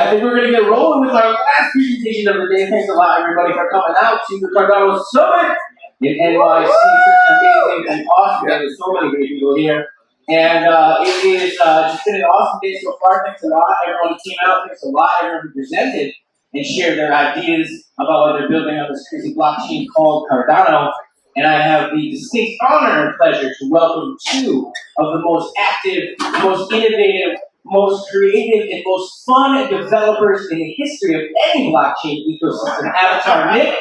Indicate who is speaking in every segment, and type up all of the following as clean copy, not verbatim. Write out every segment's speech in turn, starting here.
Speaker 1: I think we're going to get rolling with our last presentation of the day. Thanks a lot, everybody, for coming out to the Cardano Summit in NYC. Such an amazing and awesome day. There's so many great people here. And it is just been an awesome day so far. Thanks a lot. Everyone who came out. Thanks a lot. Everyone who presented and shared their ideas about what they're building on this crazy blockchain called Cardano. And I have the distinct honor and pleasure to welcome two of the most active, most innovative, most creative, and most fun developers in the history of any blockchain ecosystem. Avatar Nick,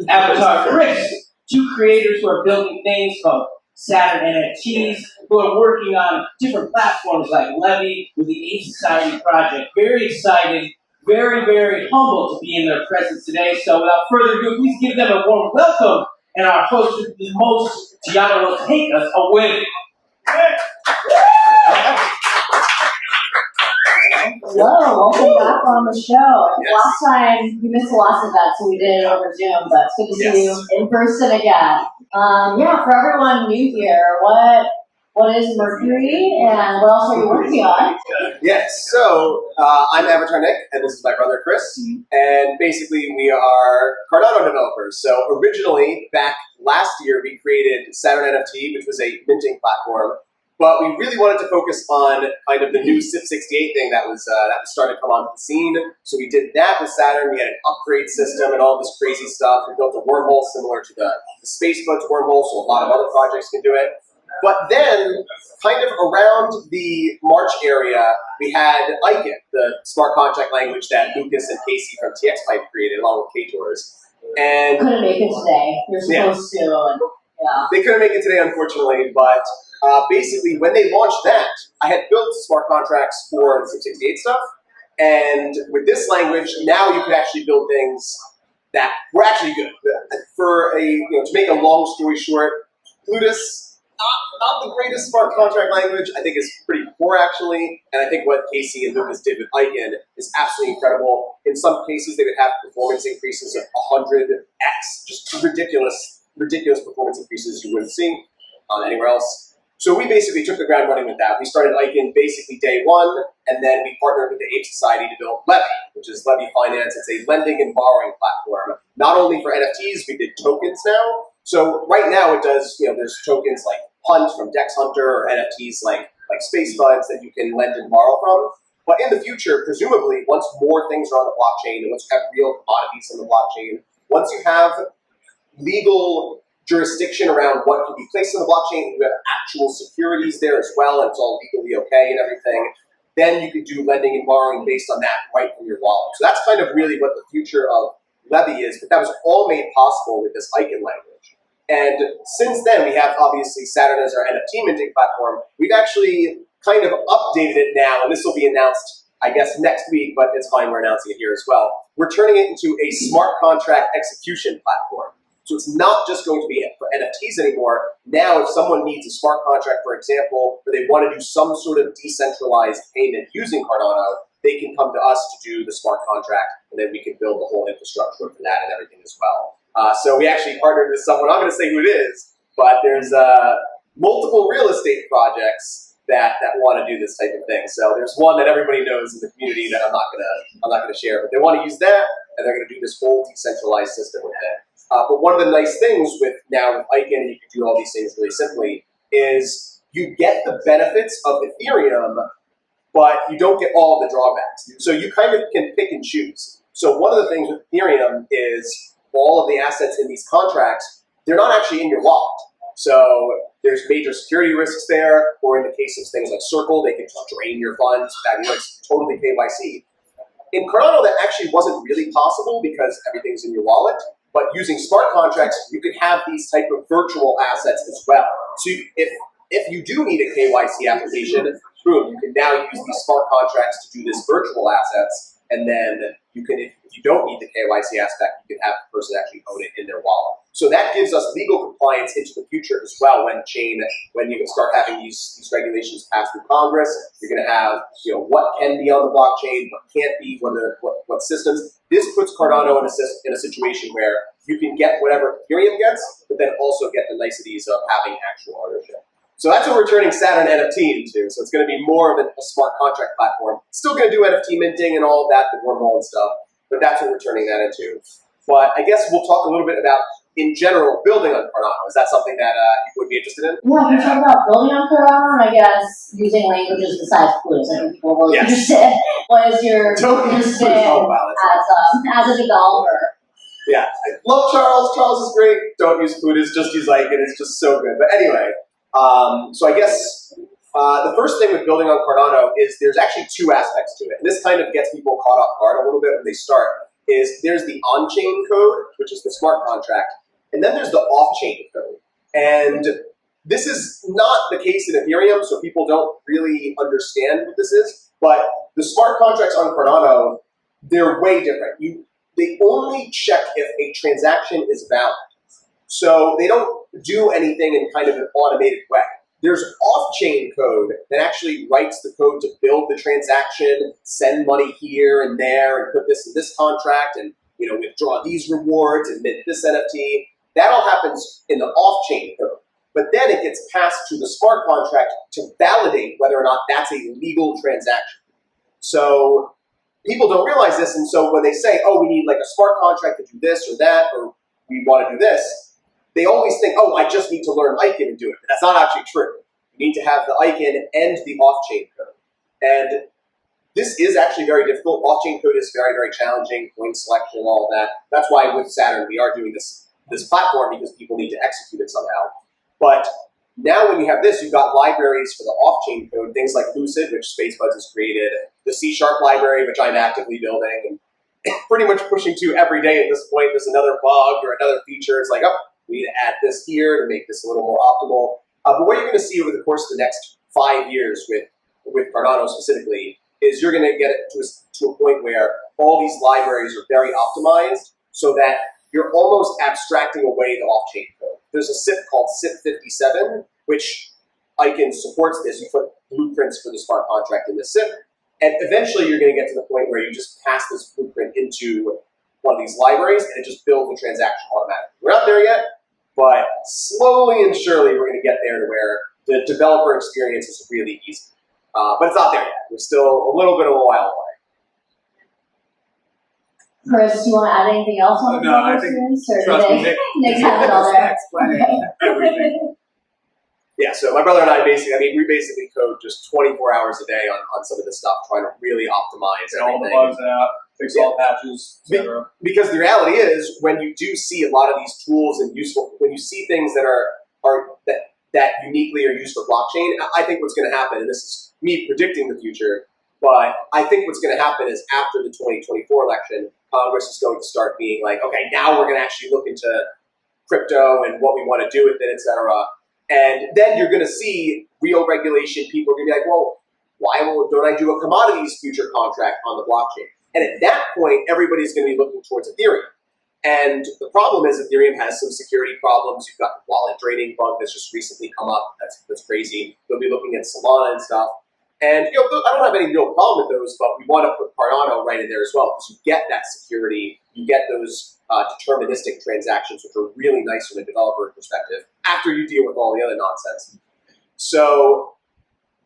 Speaker 1: Avatar Chris, two creators who are building things called Saturn NFTs, who are working on different platforms like Levy with the Ape Society project. Very excited, very, very humble to be in their presence today. So without further ado, please give them a warm welcome. And our host with the most, Gianna will take us away.
Speaker 2: Hello, welcome back on the show. Yes. Last time, we missed the last event, so we did it over Zoom, but it's good to see you in person again. Yeah, for everyone new here, what is Mercury and what else are you working on?
Speaker 3: Yes, so I'm Avatar Nick, and this is my brother Chris, and basically we are Cardano developers. So originally, back last year, we created Saturn NFT, which was a minting platform, but we really wanted to focus on kind of the new SIP68 thing that was starting to come onto the scene. So we did that with Saturn. We had an upgrade system and all this crazy stuff. We built a wormhole similar to the Spaceboat's wormhole, so a lot of other projects can do it. But then, kind of around the March area, we had Icon, the smart contract language that Lucas and Casey from TXPipe created along with K-Tours. And
Speaker 2: couldn't make it today. You're supposed to. And, yeah.
Speaker 3: They couldn't make it today, unfortunately, but basically when they launched that, I had built smart contracts for the SIP68 stuff. And with this language, now you could actually build things that were actually good. For to make a long story short, Plutus, not the greatest smart contract language. I think it's pretty poor, actually. And I think what Casey and Lucas did with Icon is absolutely incredible. In some cases, they would have performance increases of 100x, just ridiculous performance increases you wouldn't see anywhere else. So we basically took the ground running with that. We started Icon basically day one, and then we partnered with the Ape Society to build Levy, which is Levy Finance. It's a lending and borrowing platform, not only for NFTs, we did tokens now. So right now it does, there's tokens like Hunt from Dex Hunter or NFTs like Space Buds that you can lend and borrow from. But in the future, presumably, once more things are on the blockchain and once you have real commodities on the blockchain, once you have legal jurisdiction around what can be placed on the blockchain, you have actual securities there as well, and it's all legally okay and everything, then you can do lending and borrowing based on that right from your wallet. So that's kind of really what the future of Levy is, but that was all made possible with this Icon language. And since then, we have obviously Saturn as our NFT minting platform. We've actually kind of updated it now, and this will be announced, I guess, next week, but it's fine, we're announcing it here as well. We're turning it into a smart contract execution platform. So it's not just going to be for NFTs anymore. Now, if someone needs a smart contract, for example, or they want to do some sort of decentralized payment using Cardano, they can come to us to do the smart contract, and then we can build the whole infrastructure for that and everything as well. So we actually partnered with someone, I'm going to say who it is, but there's multiple real estate projects that want to do this type of thing. So there's one that everybody knows in the community that I'm not gonna share, but they want to use that, and they're going to do this whole decentralized system with it. But one of the nice things with Icon, and you can do all these things really simply, is you get the benefits of Ethereum, but you don't get all of the drawbacks. So you kind of can pick and choose. So one of the things with Ethereum is all of the assets in these contracts, they're not actually in your wallet. So there's major security risks there, or in the case of things like Circle, they can just drain your funds. That works totally KYC. In Cardano, that actually wasn't really possible because everything's in your wallet. But using smart contracts, you can have these type of virtual assets as well. So if you do need a KYC application, boom, you can now use these smart contracts to do this virtual assets. And then you can, if you don't need the KYC aspect, you can have the person actually own it in their wallet. So that gives us legal compliance into the future as well. When you can start having these regulations passed through Congress, you're going to have what can be on the blockchain, what can't be, what systems. This puts Cardano in a situation where you can get whatever Ethereum gets, but then also get the niceties of having actual ownership. So that's what we're turning Saturn NFT into. So it's going to be more of a smart contract platform. Still going to do NFT minting and all of that, the wormhole and stuff, but that's what we're turning that into. But I guess we'll talk a little bit about, in general, building on Cardano. Is that something that you would be interested in?
Speaker 2: Yeah, can you talk about building on Cardano, and I guess using languages besides Plutus? I think people are really interested. What is your understanding as a developer?
Speaker 3: Yeah, I love Charles. Charles is great. Don't use Plutus, just use Icon. It's just so good. But anyway, so I guess the first thing with building on Cardano is there's actually two aspects to it. And this kind of gets people caught off guard a little bit when they start. There's the on-chain code, which is the smart contract, and then there's the off-chain code. And this is not the case in Ethereum, so people don't really understand what this is. But the smart contracts on Cardano, they're way different. They only check if a transaction is valid. So they don't do anything in kind of an automated way. There's off-chain code that actually writes the code to build the transaction, send money here and there, and put this in this contract, and withdraw these rewards and mint this NFT. That all happens in the off-chain code. But then it gets passed to the smart contract to validate whether or not that's a legal transaction. So people don't realize this, and so when they say, oh, we need like a smart contract to do this or that, or we want to do this, they always think, oh, I just need to learn Icon and do it. But that's not actually true. You need to have the Icon and the off-chain code. And this is actually very difficult. Off-chain code is very, very challenging, coin selection, all of that. That's why with Saturn, we are doing this platform, because people need to execute it somehow. But now when you have this, you've got libraries for the off-chain code, things like Lucid, which SpaceBuds has created, the C# library, which I'm actively building, and pretty much pushing to every day at this point. There's another bug or another feature. It's like, oh, we need to add this here to make this a little more optimal. But what you're going to see over the course of the next 5 years with Cardano specifically is you're going to get it to a point where all these libraries are very optimized so that you're almost abstracting away the off-chain code. There's a SIP called SIP57, which Icon supports this. You put blueprints for the smart contract in the SIP, and eventually you're going to get to the point where you just pass this blueprint into one of these libraries, and it just builds the transaction automatically. We're not there yet, but slowly and surely we're going to get there to where the developer experience is really easy. But it's not there yet. We're still a little bit of a while away.
Speaker 2: Chris, do you want to add anything else on the developer experience? Or
Speaker 4: Trust me,
Speaker 2: Nick has it all there.
Speaker 4: Everything.
Speaker 3: Yeah, so my brother and I we basically code just 24 hours a day on some of this stuff, trying to really optimize
Speaker 4: Get all the
Speaker 3: everything.
Speaker 4: bugs out, fix all patches, etc.
Speaker 3: Because the reality is, when you do see a lot of these tools and when you see things that that uniquely are used for blockchain, I think what's going to happen, and this is me predicting the future, but I think what's going to happen is after the 2024 election, Congress is going to start being like, okay, now we're going to actually look into crypto and what we want to do with it, et cetera. And then you're going to see real regulation. People are going to be like, well, why don't I do a commodities future contract on the blockchain? And at that point, everybody's going to be looking towards Ethereum. And the problem is Ethereum has some security problems. You've got the wallet draining bug that's just recently come up. That's crazy. They'll be looking at Solana and stuff. And I don't have any real problem with those, but we want to put Cardano right in there as well, because you get that security, you get those deterministic transactions, which are really nice from a developer perspective, after you deal with all the other nonsense. So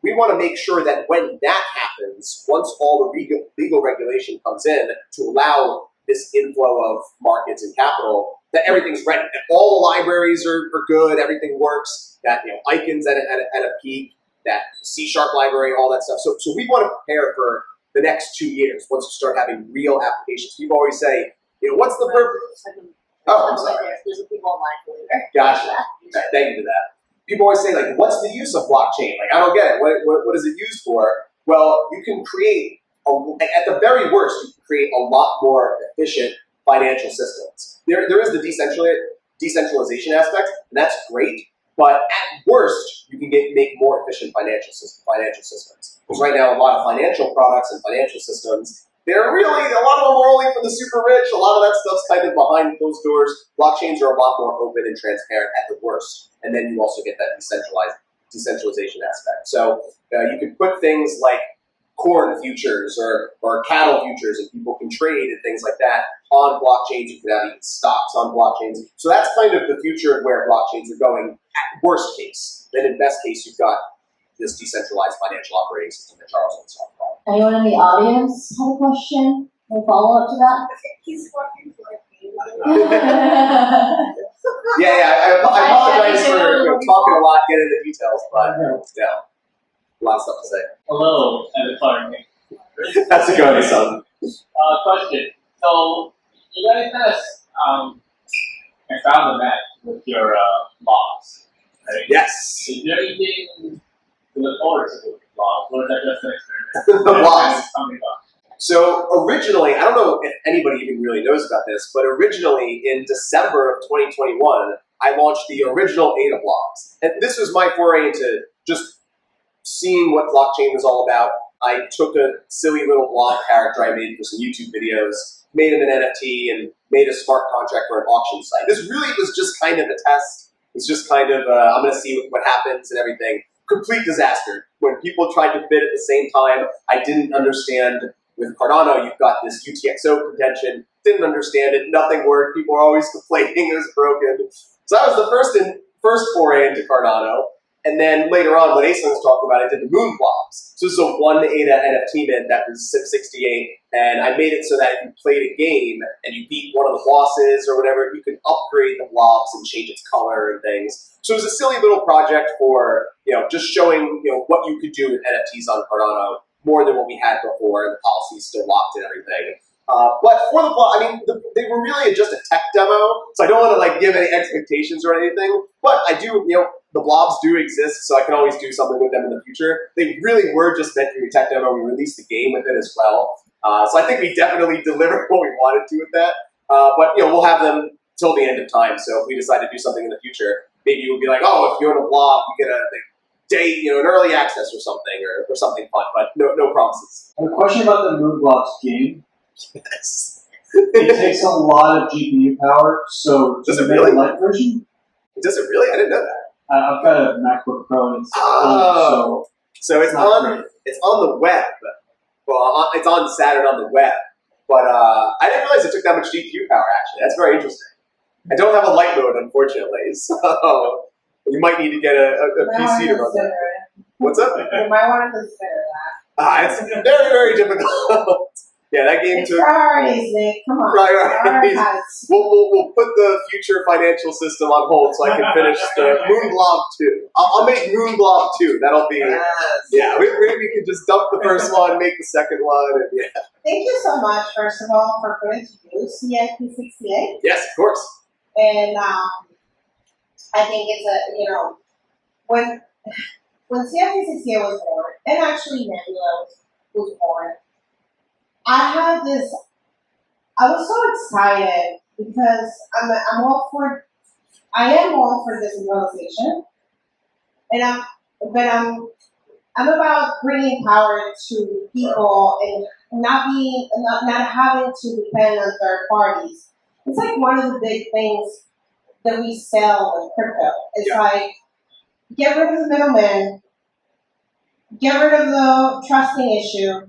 Speaker 3: we want to make sure that when that happens, once all the legal regulation comes in to allow this inflow of markets and capital, that everything's ready, that all the libraries are good, everything works, that Icon's at a peak, that C# library, all that stuff. So we want to prepare for the next 2 years once you start having real applications. People always say, what's the purpose? Oh, I'm sorry.
Speaker 2: There's people online for you.
Speaker 3: Gotcha. Thank you for that. People always say, like, what's the use of blockchain? Like, I don't get it. What is it used for? Well, you can create, at the very worst, you can create a lot more efficient financial systems. There is the decentralization aspect, and that's great. But at worst, you can make more efficient financial systems. Because right now, a lot of financial products and financial systems, a lot of them are only for the super rich. A lot of that stuff's kind of behind closed doors. Blockchains are a lot more open and transparent at the worst. And then you also get that decentralization aspect. So you could put things like corn futures or cattle futures, and people can trade and things like that on blockchains. You can have even stocks on blockchains. So that's kind of the future of where blockchains are going at worst case. then in best case, you've got this decentralized financial operating system that Charles was talking about.
Speaker 2: Anyone in the audience have a question? Any follow up to that?
Speaker 5: He's walking toward me.
Speaker 3: I apologize for talking a lot, getting into details, but yeah, a lot of stuff to say.
Speaker 6: Hello, Clark.
Speaker 3: How's it going, son?
Speaker 6: Question. So, you guys found the match with your logs, right?
Speaker 3: Yes.
Speaker 6: Is there anything to look forward to with logs, or is that just an experiment?
Speaker 3: The logs.
Speaker 6: Coming up.
Speaker 3: So originally, I don't know if anybody even really knows about this, but originally in December of 2021, I launched the original ADA blogs. And this was my foray into just seeing what blockchain was all about. I took a silly little blog character I made for some YouTube videos, made him an NFT, and made a smart contract for an auction site. This really was just kind of a test. It's just kind of, I'm going to see what happens and everything. Complete disaster. When people tried to bid at the same time, I didn't understand. With Cardano, you've got this UTXO contention. Didn't understand it. Nothing worked. People were always complaining it was broken. So that was the first foray into Cardano. And then later on, when Asen was talking about it, I did the MoonBLOPS. So this is a 1 ADA NFT mint that was CIP68. And I made it so that if you played a game and you beat one of the bosses or whatever, you could upgrade the blobs and change its color and things. So it was a silly little project for, just showing, what you could do with NFTs on Cardano. More than what we had before, and the policy's still locked and everything. But for the blog, they were really just a tech demo, so I don't want to give any expectations or anything. But I do, the blobs do exist, so I can always do something with them in the future. They really were just meant to be a tech demo. We released the game with it as well, so I think we definitely delivered what we wanted to with that. But we'll have them till the end of time. So if we decide to do something in the future, maybe we'll be like, oh, if you're in a blob, you get a day, an early access or something, or something fun, but no promises.
Speaker 4: A question about the MoonBLOPS game.
Speaker 3: Yes.
Speaker 4: It takes a lot of GPU power, so
Speaker 3: Does it
Speaker 4: make
Speaker 3: really?
Speaker 4: a light version?
Speaker 3: Does it really? I didn't know that.
Speaker 4: I've got a MacBook Pro, and it's
Speaker 3: So it's
Speaker 4: not
Speaker 3: on
Speaker 4: great.
Speaker 3: it's on the web. Well, it's on Saturn on the web, but I didn't realize it took that much GPU power. Actually, that's very interesting. I don't have a light mode, unfortunately, so you might need to get a PC to run that. What's up?
Speaker 5: You might want to consider that.
Speaker 3: It's very, very difficult. Yeah, that game
Speaker 5: It's
Speaker 3: took
Speaker 5: priorities, Nick. Come on.
Speaker 3: priorities.
Speaker 5: Prioritize.
Speaker 3: We'll put the future financial system on hold so I can finish the MoonBLOP 2. I'll make MoonBLOP 2. That'll be, yeah, we can just dump the first one, make the second one, and yeah.
Speaker 5: Thank you so much, first of all, for putting to use CIP68.
Speaker 3: Yes, of course.
Speaker 5: And I think it's a, when CIP68 was born, and actually Nebula was born, I was so excited because I am all for decentralization, and I'm about bringing power to people and not having to depend on third parties. It's like one of the big things that we sell with crypto. It's like, get rid of the middleman, get rid of the trusting issue,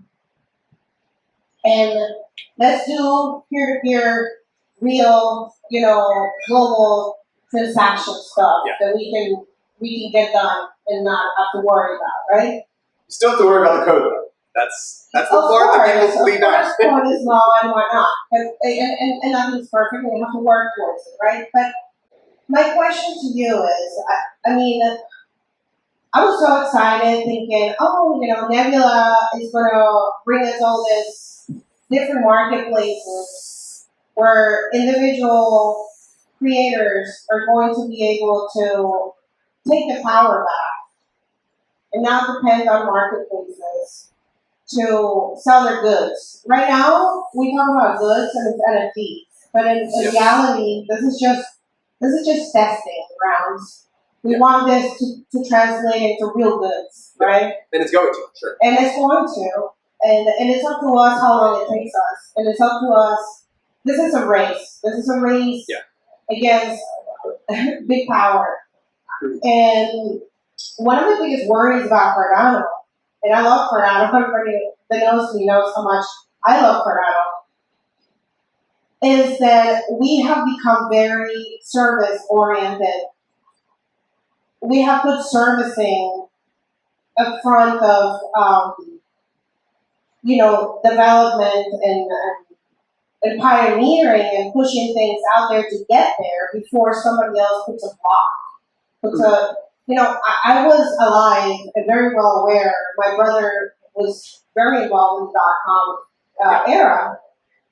Speaker 5: and let's do peer-to-peer, real, global transaction stuff that we can get done and not have to worry about, right?
Speaker 3: You still have to worry about the code, though. That's the part that people leave out.
Speaker 5: Of course, code is law and whatnot. And nothing's perfect, and you have to work towards it, right? But my question to you is, I was so excited thinking, Nebula is going to bring us all this different marketplaces where individual creators are going to be able to take the power back and not depend on marketplaces to sell their goods. Right now, we talk about goods and it's NFTs, but in reality, this is just testing grounds. We want this to translate into real goods, right?
Speaker 3: And it's going to, sure.
Speaker 5: And it's going to, and it's up to us how long it takes us, and it's up to us. This is a race. This is a race against big power. And one of the biggest worries about Cardano, and I love Cardano, everybody that knows me knows how much I love Cardano, is that we have become very service-oriented. we have put servicing in front of, development and pioneering and pushing things out there to get there before somebody else puts a block. I was alive and very well aware. My brother was very involved in the .com era,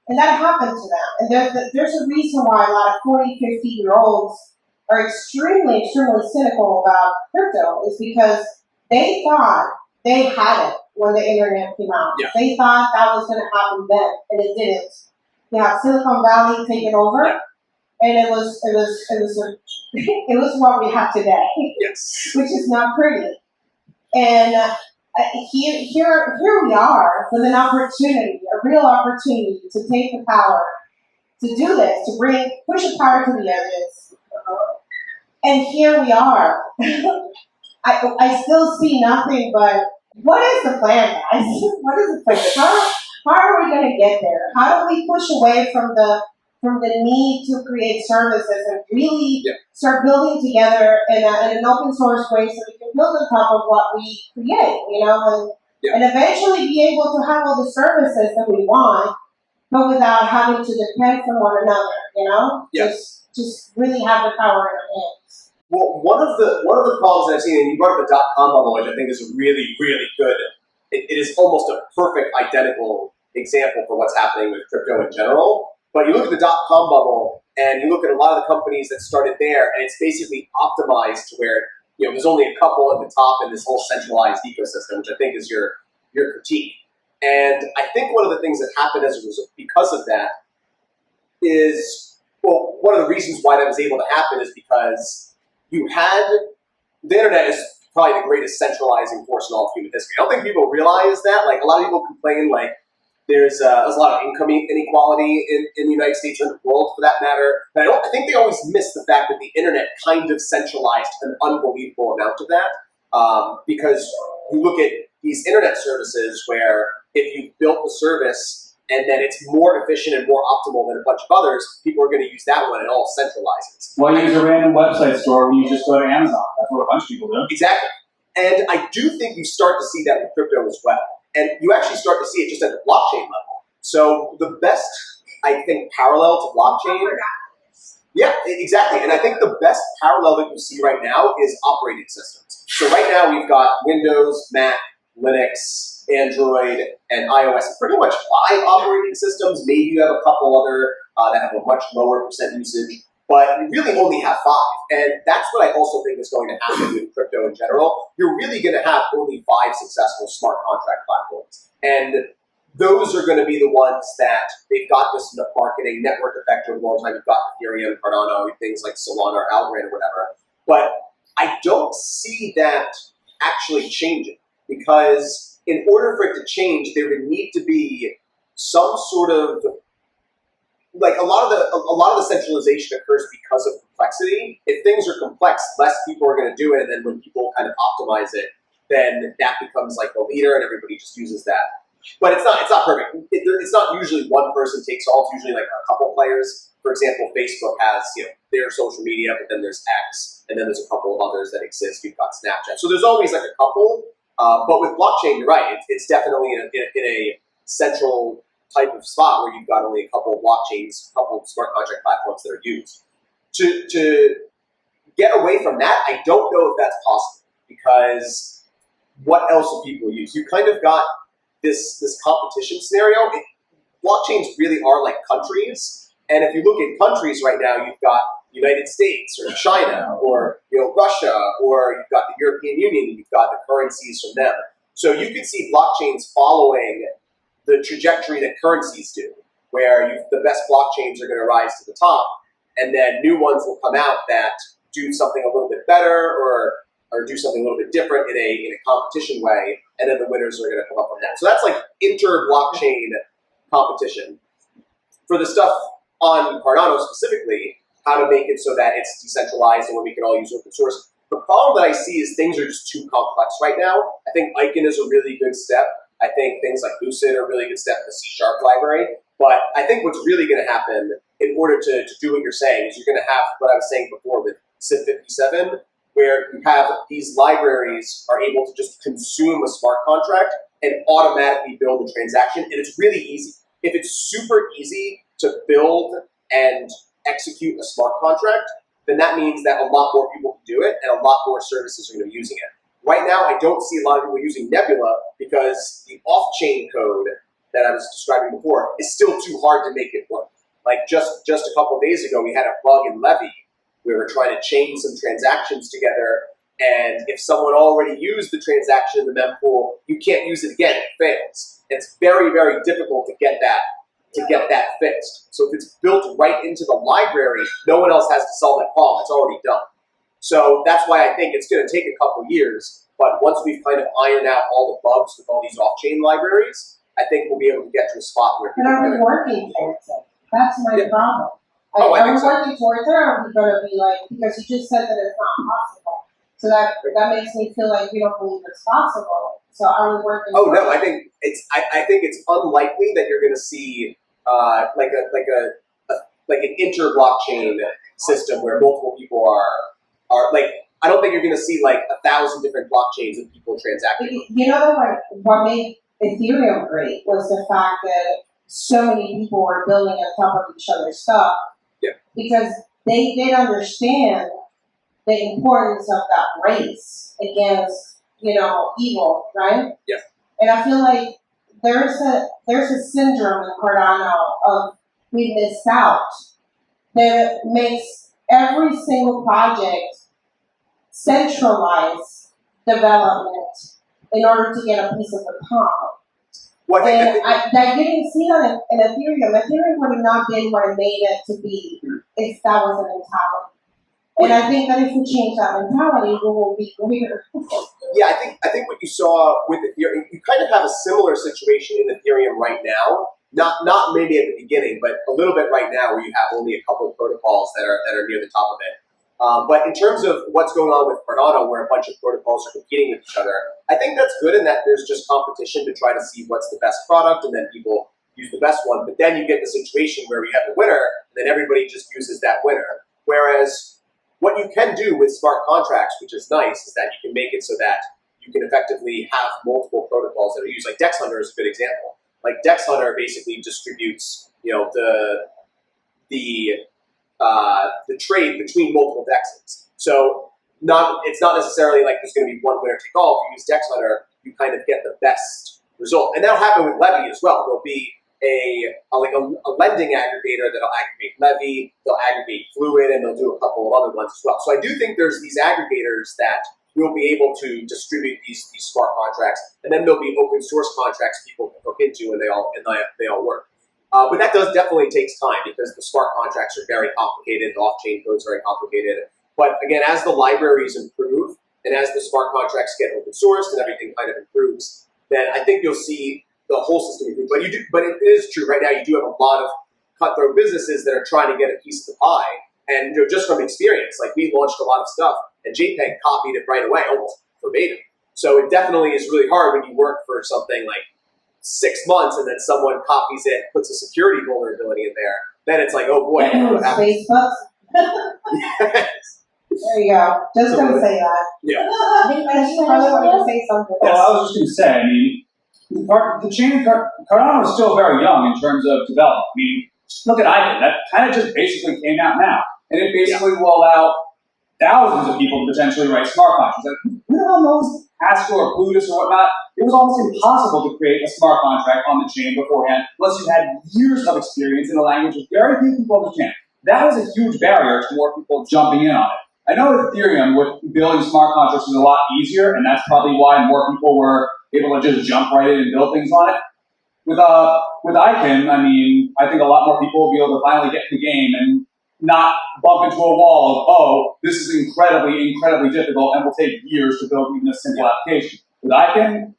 Speaker 5: and that happened to them. And there's a reason why a lot of 40, 50-year-olds are extremely, extremely cynical about crypto, is because they thought they had it when the internet came out.
Speaker 3: Yeah.
Speaker 5: They thought that was going to happen then, and it didn't. You have Silicon Valley taking over, and it was what we have today,
Speaker 3: Yes.
Speaker 5: which is not pretty. And here we are with an opportunity, a real opportunity to take the power, to do this, to push the power to the edges. And here we are. I still see nothing but, what is the plan, guys? What is the plan? How are we going to get there? How do we push away from the need to create services and really start building together in an open source way, so we can build on top of what we create, and eventually be able to have all the services that we want, but without having to depend from one another, just really have the power in our hands.
Speaker 3: Well, one of the problems that I've seen, and you brought up the .com bubble, which I think is really, really good. It is almost a perfect identical example for what's happening with crypto in general. But you look at the .com bubble, and you look at a lot of the companies that started there, and it's basically optimized to where there's only a couple at the top in this whole centralized ecosystem, which I think is your critique. And I think one of the things that happened as a result, because of that, is, well, one of the reasons why that was able to happen is because the internet is probably the greatest centralizing force in all of human history. I don't think people realize that. Like, a lot of people complain, like, there's a lot of income inequality in the United States and the world, for that matter. But I think they always miss the fact that the internet kind of centralized an unbelievable amount of that. Because you look at these internet services where if you built a service and then it's more efficient and more optimal than a bunch of others, people are going to use that one, and all centralizes.
Speaker 1: Why use a random website store when you just go to Amazon? That's what a bunch of people do.
Speaker 3: Exactly. And I do think you start to see that with crypto as well. And you actually start to see it just at the blockchain level. So the best, I think, parallel to blockchain. Yeah, exactly. And I think the best parallel that you see right now is operating systems. So right now we've got Windows, Mac, Linux, Android, and iOS. Pretty much 5 operating systems. Maybe you have a couple other that have a much lower percent usage. But you really only have 5. And that's what I also think is going to happen with crypto in general. You're really going to have only 5 successful smart contract platforms. And those are going to be the ones that they've got this marketing network effect over a long time. You've got Ethereum, Cardano, things like Solana or Algorand or whatever. But I don't see that actually changing, because in order for it to change, there would need to be some sort of, like, a lot of the centralization occurs because of complexity. If things are complex, less people are going to do it, and then when people kind of optimize it, then that becomes like the leader, and everybody just uses that. But it's not perfect. It's not usually one person takes all. It's usually like a couple players. For example, Facebook has their social media, but then there's X, and then there's a couple of others that exist. You've got Snapchat. So there's always like a couple. But with blockchain, you're right. It's definitely in a central type of spot where you've got only a couple of blockchains, a couple of smart contract platforms that are used. To get away from that, I don't know if that's possible, because what else do people use? You kind of got this competition scenario. Blockchains really are like countries, and if you look at countries right now, you've got United States or China or Russia, or you've got the European Union, you've got the currencies from them. So you could see blockchains following the trajectory that currencies do, where the best blockchains are going to rise to the top, and then new ones will come out that do something a little bit better or do something a little bit different in a competition way, and then the winners are going to come up from that. So that's like inter-blockchain competition. For the stuff on Cardano specifically, how to make it so that it's decentralized and when we can all use open source. The problem that I see is things are just too complex right now. I think Icon is a really good step. I think things like Lucid are a really good step in the C# library. But I think what's really going to happen in order to do what you're saying is you're going to have what I was saying before with SIP 57, where you have these libraries are able to just consume a smart contract and automatically build a transaction, and it's really easy. If it's super easy to build and execute a smart contract, then that means that a lot more people can do it and a lot more services are going to be using it. Right now, I don't see a lot of people using Nebula because the off-chain code that I was describing before is still too hard to make it work. Like just a couple of days ago, we had a bug in Levy. We were trying to chain some transactions together, and if someone already used the transaction in the mempool, you can't use it again, it fails. It's very, very difficult to get that fixed. So if it's built right into the library, no one else has to solve that problem, it's already done. So that's why I think it's going to take a couple years, but once we've kind of ironed out all the bugs with all these off-chain libraries, I think we'll be able to get to a spot where
Speaker 5: But
Speaker 3: people
Speaker 5: are we working towards it? That's my
Speaker 3: Yeah.
Speaker 5: problem.
Speaker 3: Oh, I
Speaker 5: Are
Speaker 3: think
Speaker 5: we
Speaker 3: so.
Speaker 5: working towards it, or are we gonna be like, because you just said that it's not possible. So that makes me feel like we don't believe it's possible. So are we working
Speaker 3: Oh
Speaker 5: towards
Speaker 3: no,
Speaker 5: it?
Speaker 3: I think it's unlikely that you're going to see like an inter-blockchain system where multiple people are like. I don't think you're going to see like 1,000 different blockchains of people transacting.
Speaker 5: You know that what made Ethereum great was the fact that so many people were building on top of each other's stuff.
Speaker 3: Yeah.
Speaker 5: Because they did understand the importance of that race against, evil, right?
Speaker 3: Yeah.
Speaker 5: And I feel like there's a syndrome in Cardano of we missed out that makes every single project centralize development in order to get a piece of the pie.
Speaker 3: Well,
Speaker 5: And you didn't see that in Ethereum. Ethereum would have not been what it made it to be if that was a mentality. And I think that if we change that mentality, we will be greater.
Speaker 3: Yeah, I think what you saw with Ethereum, you kind of have a similar situation in Ethereum right now. Not maybe at the beginning, but a little bit right now, where you have only a couple of protocols that are near the top of it. But in terms of what's going on with Cardano, where a bunch of protocols are competing with each other, I think that's good in that there's just competition to try to see what's the best product, and then people use the best one. But then you get the situation where we have the winner, and then everybody just uses that winner. Whereas what you can do with smart contracts, which is nice, is that you can make it so that you can effectively have multiple protocols that are used. Like Dex Hunter is a good example. Like Dex Hunter basically distributes, the trade between multiple dexes. So it's not necessarily like there's going to be one winner take all. If you use Dex Hunter, you kind of get the best result, and that'll happen with Levy as well. There'll be a lending aggregator that'll aggregate Levy, they'll aggregate Fluid, and they'll do a couple of other ones as well. So I do think there's these aggregators that will be able to distribute these smart contracts, and then there'll be open source contracts people can hook into, and they all work. But that definitely takes time because the smart contracts are very complicated, the off-chain code is very complicated. But again, as the libraries improve and as the smart contracts get open sourced and everything kind of improves, then I think you'll see the whole system improve. But it is true right now. You do have a lot of cutthroat businesses that are trying to get a piece of the pie, and just from experience, like we launched a lot of stuff, and JPEG copied it right away, almost verbatim. So it definitely is really hard when you work for something like 6 months and then someone copies it, puts a security vulnerability in there, then it's like, oh boy, what happened?
Speaker 5: Facebook. There you go. Just
Speaker 3: So,
Speaker 5: gonna say that.
Speaker 3: Yeah.
Speaker 5: I think I probably wanted to say something.
Speaker 7: Well, I was just going to say, I mean, the chain Cardano is still very young in terms of development. I mean, look at IBM. That kind of just basically came out now. And it basically will allow thousands of people to potentially write smart contracts. Like, who the hell knows Haskell or Plutus or whatnot? It was almost impossible to create a smart contract on the chain beforehand unless you had years of experience in a language that very few people understand. That was a huge barrier to more people jumping in on it. I know with Ethereum, with building smart contracts is a lot easier, and that's probably why more people were able to just jump right in and build things on it. With ICANN, I mean, I think a lot more people will be able to finally get in the game and not bump into a wall of, oh, this is incredibly, incredibly difficult and will take years to build even a simple application. With ICANN,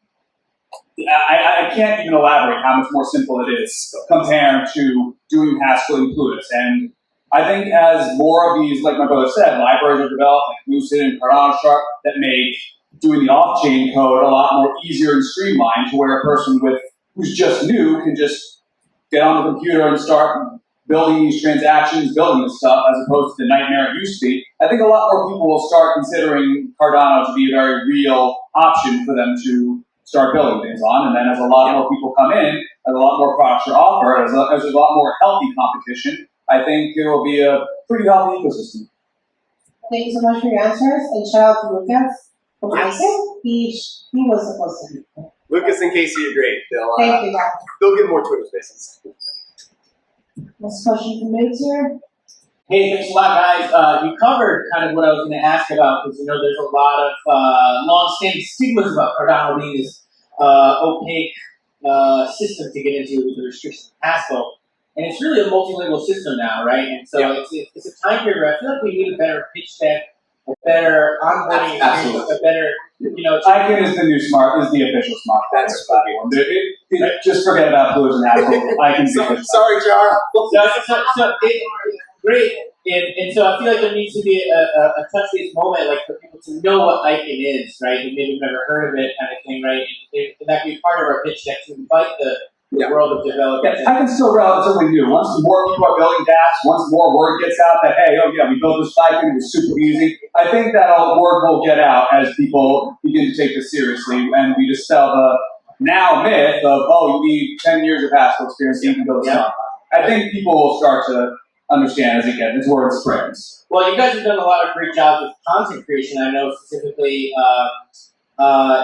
Speaker 7: I can't even elaborate how much more simple it is compared to doing Haskell and Plutus. And I think as more of these, like my brother said, libraries are developed, like Lucid and Cardano Sharp, that make doing the off-chain code a lot more easier and streamlined to where a person who's just new can just get on the computer and start building these transactions, building this stuff, as opposed to the nightmare it used to be, I think a lot more people will start considering Cardano to be a very real option for them to start building things on. And then as a lot more people come in, as a lot more products are offered, as there's a lot more healthy competition, I think there will be a pretty healthy ecosystem.
Speaker 5: Thank you so much for your answers, and shout out to Lucas. He was supposed to be.
Speaker 3: Lucas and Casey are great.
Speaker 5: Thank you, guys.
Speaker 3: They'll get more Twitter spaces.
Speaker 2: Next question from Moods here.
Speaker 1: Hey, thanks a lot, guys. You covered kind of what I was going to ask about, because there's a lot of long-standing stigmas about Cardano being this opaque system to get into with the restrictions and hassle. And it's really a multilingual system now, right? And so it's a time period where I feel like we need a better pitch deck, a better onboarding experience, a better,
Speaker 7: ICANN is the new smart, is the official smart contract platform. Just forget about Blues and Apple. ICANN's the official.
Speaker 3: Sorry, Jar.
Speaker 1: So it's great. And so I feel like there needs to be a touch base moment, like for people to know what ICANN is, right? And maybe never heard of it, kind of thing, right? And that could be part of our pitch deck to invite the world of developers.
Speaker 7: Yeah, ICANN's still relatively new. Once more people are building dApps, once more word gets out that, hey, oh yeah, we built this ICANN, it was super easy, I think that word will get out as people begin to take this seriously, and we dispel the now myth of, oh, you need 10 years of Haskell experience so you can build a smart contract. I think people will start to understand as it gets, as word spreads.
Speaker 1: Well, you guys have done a lot of great jobs with content creation. I know specifically,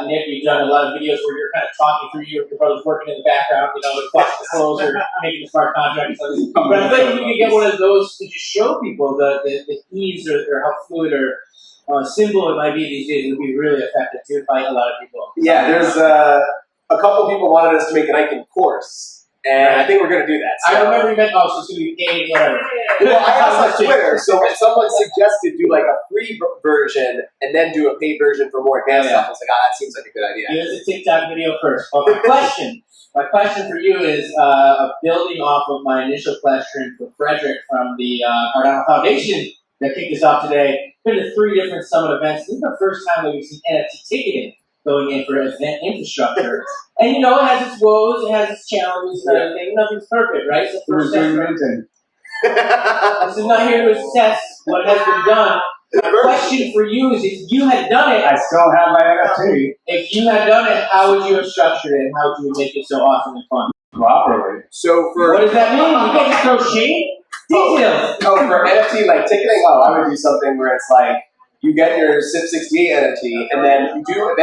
Speaker 1: Nick, you've done a lot of videos where you're kind of talking through your brother's working in the background, like watching the clothes or making the smart contract and stuff. But I think if you could get one of those to just show people the ease or how fluid or simple it might be these days, it would be really effective to invite a lot of people.
Speaker 3: Yeah, there's a couple people wanted us to make an ICANN course. And I think we're going to do that. So.
Speaker 1: I remember you meant, so it's going to be paid, whatever.
Speaker 3: Well, I asked on Twitter, so when someone suggested do like a free version and then do a paid version for more advanced stuff, I was like, that seems like a good idea.
Speaker 1: Here's a TikTok video first. But my question for you is building off of my initial question for Frederick from the Cardano Foundation that kicked us off today. Been to 3 different summit events. This is the first time that we've seen NFT ticketing going in for event infrastructure. And it has its woes, it has its challenges and everything. Nothing's perfect, right? So first step, this is not here to assess what has been done. My question for you is, if you had done it,
Speaker 7: I still have my NFT.
Speaker 1: If you had done it, how would you have structured it, and how would you make it so awesome and fun?
Speaker 7: Properly.
Speaker 3: So for
Speaker 1: what does that mean? You can't just throw shade? Details.
Speaker 3: No, for NFT like ticketing, I would do something where it's like you get your SIP68 NFT, and then you do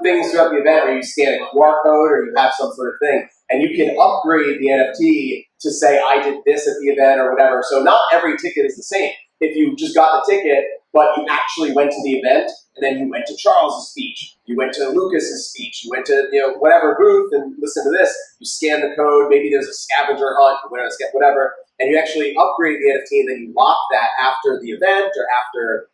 Speaker 3: things throughout the event where you scan a QR code or you have some sort of thing, and you can upgrade the NFT to say, I did this at the event or whatever. So not every ticket is the same. If you just got the ticket, but you actually went to the event, and then you went to Charles's speech, you went to Lucas's speech, you went to whatever booth and listened to this, you scan the code, maybe there's a scavenger hunt, whatever, and you actually upgrade the NFT, and then you lock that after the event or after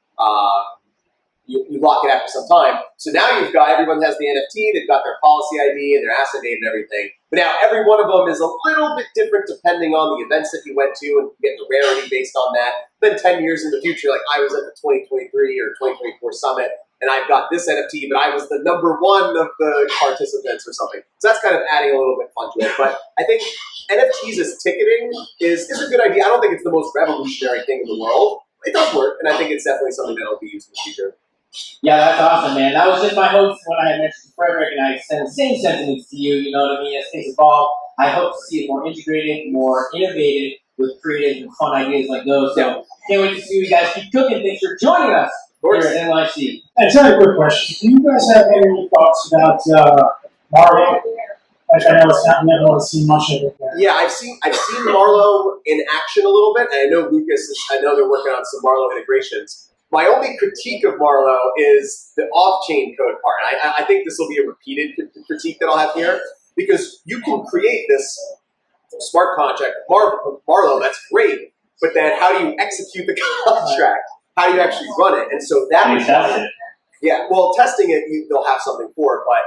Speaker 3: you lock it after some time. So now everyone has the NFT, they've got their policy ID and their asset name and everything. But now every one of them is a little bit different depending on the events that you went to, and you get the rarity based on that. Then 10 years in the future, like I was at the 2023 or 2024 Summit, and I've got this NFT, but I was the #1 of the participants or something. So that's kind of adding a little bit fun to it. But I think NFTs as ticketing is a good idea. I don't think it's the most revolutionary thing in the world. It does work, and I think it's definitely something that will be used in the future.
Speaker 1: Yeah, that's awesome, man. That was just my hopes when I had mentioned Frederick, and I send the same sentiments to you, as things evolve. I hope to see it more integrated, more innovative, with creative and fun ideas like those. So can't wait to see you guys keep cooking. Thanks for joining us here at NYC.
Speaker 8: I just had a quick question. Do you guys have any thoughts about Marlo? Like, I know I've never really seen much of it there.
Speaker 3: Yeah, I've seen Marlo in action a little bit, and I know I know they're working on some Marlo integrations. My only critique of Marlo is the off-chain code part. I think this will be a repeated critique that I'll have here, because you can create this smart contract, Marlo, that's great, but then how do you execute the contract? How do you actually run it? And so that is testing it, they'll have something for it, but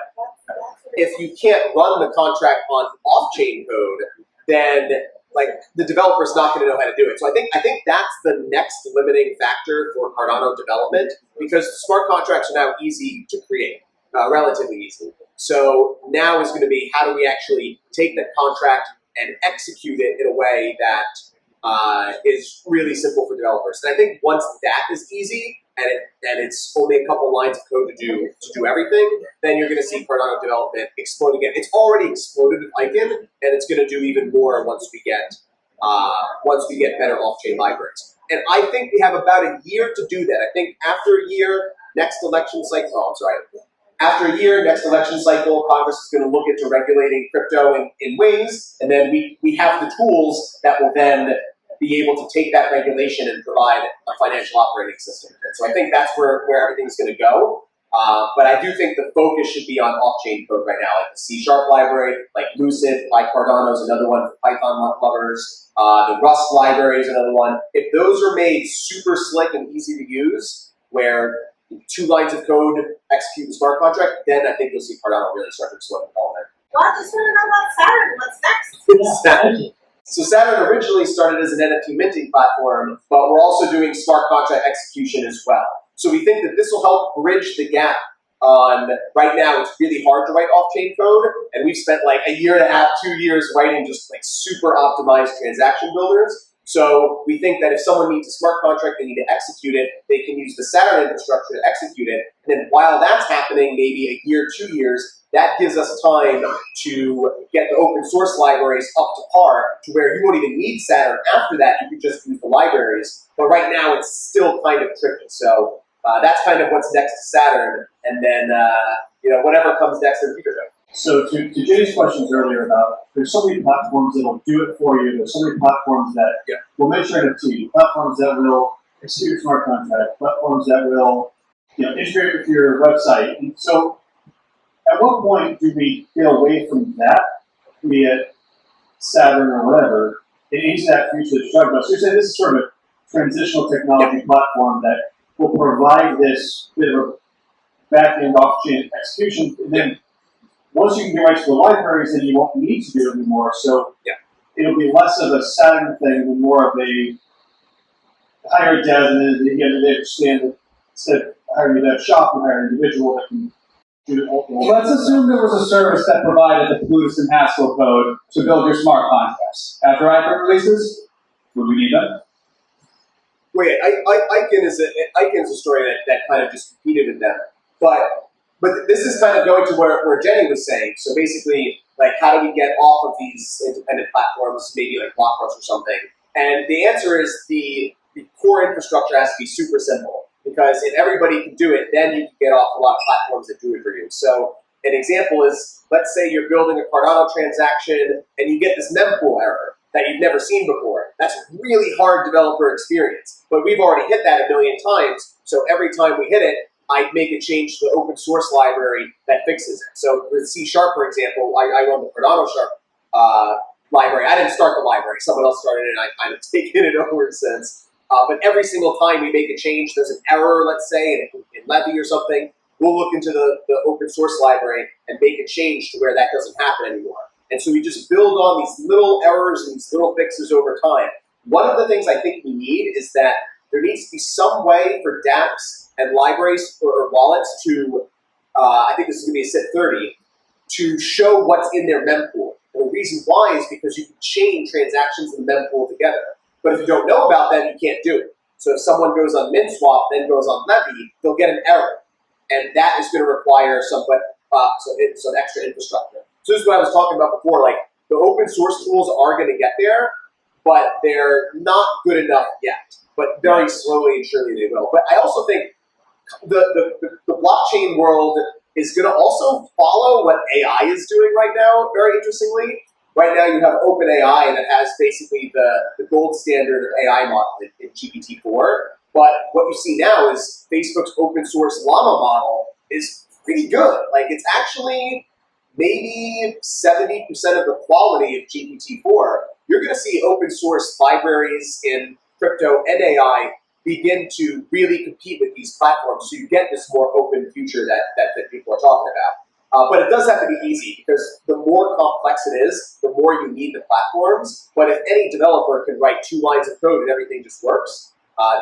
Speaker 3: if you can't run the contract on off-chain code, then the developer's not going to know how to do it. So I think that's the next limiting factor for Cardano development, because smart contracts are now easy to create, relatively easy. So now is going to be, how do we actually take that contract and execute it in a way that is really simple for developers. And I think once that is easy and it's only a couple lines of code to do everything, then you're going to see Cardano development explode again. It's already exploded with Icon, and it's going to do even more once we get better off-chain libraries. And I think we have about a year to do that. I think after a year, next election cycle. Oh, I'm sorry. After a year, next election cycle, Congress is going to look into regulating crypto in ways, and then we have the tools that will then be able to take that regulation and provide a financial operating system. So I think that's where everything's going to go. But I do think the focus should be on off-chain code right now, like the C# library, like Lucid, like Cardano is another one for Python lovers. The Rust library is another one. If those are made super slick and easy to use, where 2 lines of code execute the smart contract, then I think you'll see Cardano really start to explode development.
Speaker 5: Well, I just want to know about Saturn. What's next?
Speaker 3: Saturn. So Saturn originally started as an NFT minting platform, but we're also doing smart contract execution as well. So we think that this will help bridge the gap on, right now it's really hard to write off-chain code, and we've spent like a year and a half, 2 years writing just like super optimized transaction builders. So we think that if someone needs a smart contract, they need to execute it, they can use the Saturn infrastructure to execute it. And then while that's happening, maybe a year, 2 years, that gives us time to get the open source libraries up to par to where you won't even need Saturn. After that, you could just use the libraries. But right now, it's still kind of tricky. So that's kind of what's next to Saturn. And then, whatever comes next in the future.
Speaker 4: So to Jay's questions earlier about, there's so many platforms that will do it for you. There's so many platforms that will make sure NFT, platforms that will execute smart contract, platforms that will integrate with your website. And so at what point do we get away from that, be it Saturn or whatever, and into that future that you're talking about? So you're saying this is sort of a transitional technology platform that will provide this bit of a back-end off-chain execution, and then once you can get right to the libraries, then you won't need to do it anymore. So it'll be less of a Saturn thing and more of a hire a dev, and then they understand that instead of hiring a dev shop, you hire an individual that can do it all.
Speaker 7: Let's assume there was a service that provided the Plutus and Haskell code to build your smart contracts. After Icon releases, would we need them?
Speaker 3: Wait, Icon is a story that kind of just competed with them. But this is kind of going to where Jenny was saying. So basically, like, how do we get off of these independent platforms, maybe like Blackrock or something? And the answer is the core infrastructure has to be super simple, because if everybody can do it, then you can get off a lot of platforms that do it for you. So an example is, let's say you're building a Cardano transaction and you get this mempool error that you've never seen before. That's a really hard developer experience. But we've already hit that a million times. So every time we hit it, I make a change to the open source library that fixes it. So with C#, for example, I run the Cardano Sharp library. I didn't start the library. Someone else started it, and I kind of taken it over since. But every single time we make a change, there's an error, let's say, in Levy or something, we'll look into the open source library and make a change to where that doesn't happen anymore. And so we just build on these little errors and these little fixes over time. One of the things I think we need is that there needs to be some way for dApps and libraries or wallets to, I think this is going to be a SIP 30, to show what's in their mempool. And the reason why is because you can chain transactions in the mempool together. But if you don't know about that, you can't do it. So if someone goes on MinSwap, then goes on Levy, they'll get an error. And that is going to require some extra infrastructure. So this is what I was talking about before. Like, the open source tools are going to get there, but they're not good enough yet. But very slowly and surely they will. But I also think the blockchain world is going to also follow what AI is doing right now, very interestingly. Right now you have OpenAI that has basically the gold standard of AI model in GPT-4. But what you see now is Facebook's open source Llama model is pretty good. Like, it's actually maybe 70% of the quality of GPT-4. You're going to see open source libraries in crypto and AI begin to really compete with these platforms, so you get this more open future that people are talking about. But it does have to be easy, because the more complex it is, the more you need the platforms. But if any developer can write 2 lines of code and everything just works,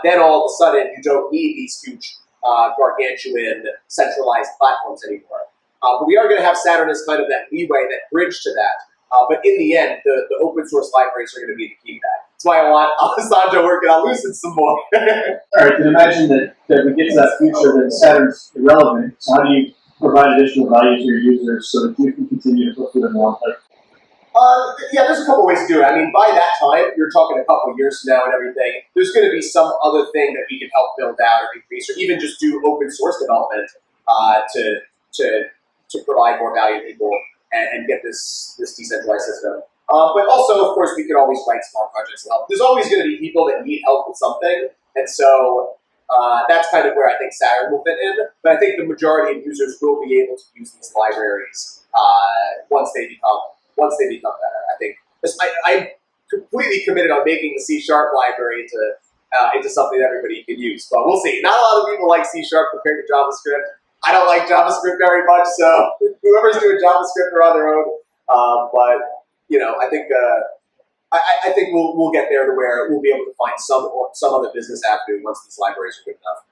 Speaker 3: then all of a sudden you don't need these huge, gargantuan, centralized platforms anymore. But we are going to have Saturn as kind of that leeway, that bridge to that. But in the end, the open source libraries are going to be the key to that. That's why I want Alessandro working on Lucid some more.
Speaker 4: Alright, then imagine that we get to that future, then Saturn's irrelevant. So how do you provide additional value to your users so that you can continue to put food in the one place?
Speaker 3: Yeah, there's a couple ways to do it. I mean, by that time, you're talking a couple of years from now and everything, there's going to be some other thing that we can help build out or increase, or even just do open source development to provide more value to people and get this decentralized system. But also, of course, we could always write small projects and help. There's always going to be people that need help with something, and so that's kind of where I think Saturn will fit in. But I think the majority of users will be able to use these libraries once they become better. I think I'm completely committed on making the C# library into something that everybody can use. But we'll see. Not a lot of people like C# compared to JavaScript. I don't like JavaScript very much, so whoever's doing JavaScript are on their own. But you know, I think I think we'll get there to where we'll be able to find some other business avenue once these libraries are good enough.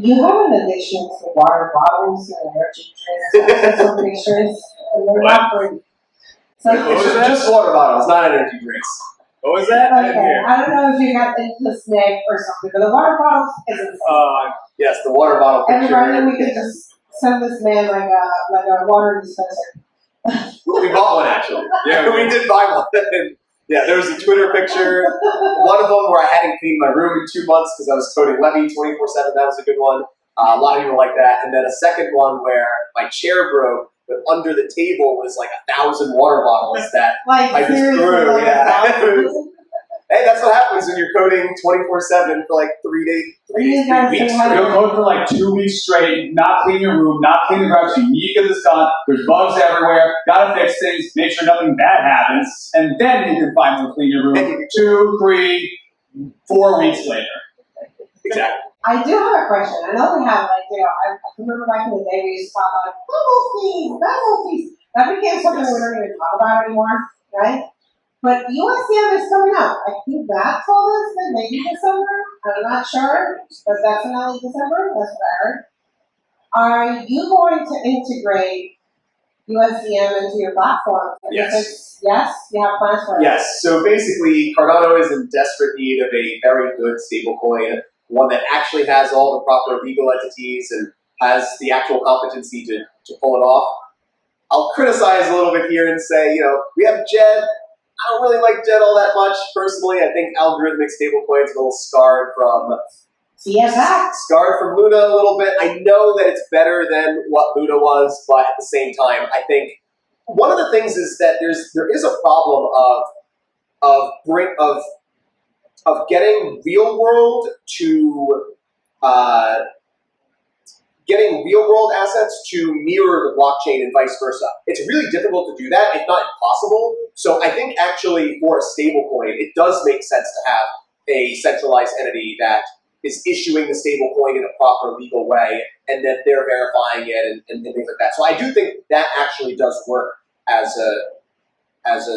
Speaker 5: You have an addiction to water bottles and energy drinks. Some pictures, and they're not for. So
Speaker 3: It's just water bottles, not energy drinks.
Speaker 7: What was that? I didn't
Speaker 5: okay,
Speaker 7: hear.
Speaker 5: I don't know if you got into the snack or something, but the water bottles is
Speaker 3: Yes, the water bottle picture.
Speaker 5: everybody we could just send this man like a water dispenser.
Speaker 3: We bought one actually.
Speaker 7: Yeah,
Speaker 3: we did buy one. Yeah, there was a Twitter picture. One of them where I hadn't cleaned my room in 2 months because I was coding Levy 24/7. That was a good one. A lot of people like that. And then a second one where my chair broke, but under the table was like 1,000 water bottles that
Speaker 5: Like
Speaker 3: I just
Speaker 5: seriously,
Speaker 3: threw.
Speaker 5: like
Speaker 3: Yeah. Hey, that's what happens when you're coding 24/7 for like 3 days,
Speaker 5: You guys
Speaker 3: weeks.
Speaker 5: say hi.
Speaker 7: You'll code for like 2 weeks straight, not clean your room, not clean the garage. You need to get this done. There's bugs everywhere. Gotta fix things. Make sure nothing bad happens, and then you can finally clean your room. 2, 3, 4 weeks later.
Speaker 3: Exactly.
Speaker 5: I do have a question. I know we have I remember back in the day we used to talk about bubble fees. That became something we don't even talk about anymore, right? But USDM is coming up. I think that told us that maybe December. I'm not sure, but definitely December. That's what I heard. Are you going to integrate USDM into your platform?
Speaker 3: Yes.
Speaker 5: Yes? You have plans for it?
Speaker 3: Yes. So basically, Cardano is in desperate need of a very good stablecoin, one that actually has all the proper legal entities and has the actual competency to pull it off. I'll criticize a little bit here and say, we have Jed. I don't really like Jed all that much, personally. I think algorithmic stablecoins are a little scarred from Luna a little bit. I know that it's better than what Luna was, but at the same time, I think one of the things is that there is a problem of getting real world assets to mirror the blockchain and vice versa. It's really difficult to do that, if not impossible. So I think actually for a stablecoin, it does make sense to have a centralized entity that is issuing the stablecoin in a proper legal way, and that they're verifying it and things like that. So I do think that actually does work as a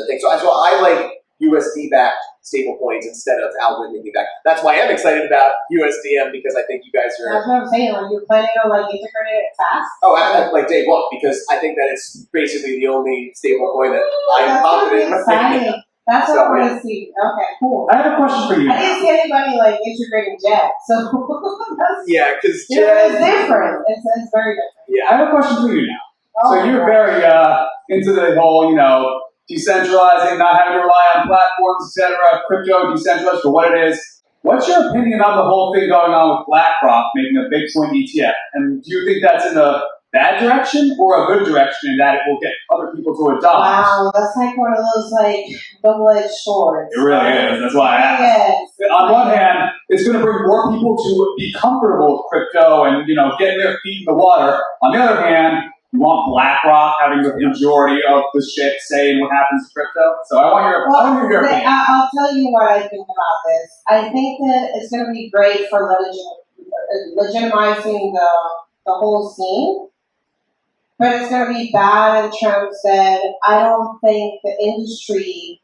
Speaker 3: thing. So I like USD-backed stablecoins instead of algorithmically backed. That's why I'm excited about USDM, because I think you guys are.
Speaker 5: That's what I'm saying. Are you planning on integrating it fast?
Speaker 3: Oh, like day one, because I think that it's basically the only stablecoin that I'm confident
Speaker 5: That's exciting. That's what I want to see. Okay, cool.
Speaker 7: I have a question for you.
Speaker 5: I didn't see anybody integrating Jet, so that's
Speaker 3: Yeah, because
Speaker 5: it's different. It's very different.
Speaker 3: Yeah.
Speaker 7: I have a question for you now.
Speaker 5: Oh,
Speaker 7: So you're very into the whole, decentralizing, not having to rely on platforms, etc., crypto, decentralized for what it is. What's your opinion on the whole thing going on with Blackrock making a Bitcoin ETF? And do you think that's in a bad direction or a good direction in that it will get other people to adopt?
Speaker 5: Wow, that's like one of those double-edged swords.
Speaker 7: It really is. That's why I asked.
Speaker 5: Yes.
Speaker 7: On one hand, it's going to bring more people to be comfortable with crypto and, getting their feet in the water. On the other hand, you want BlackRock having the majority of the shit saying what happens to crypto. So I want your opinion.
Speaker 5: I'll tell you what I think about this. I think that it's going to be great for legitimizing the whole scene. But it's going to be bad in terms that I don't think the industry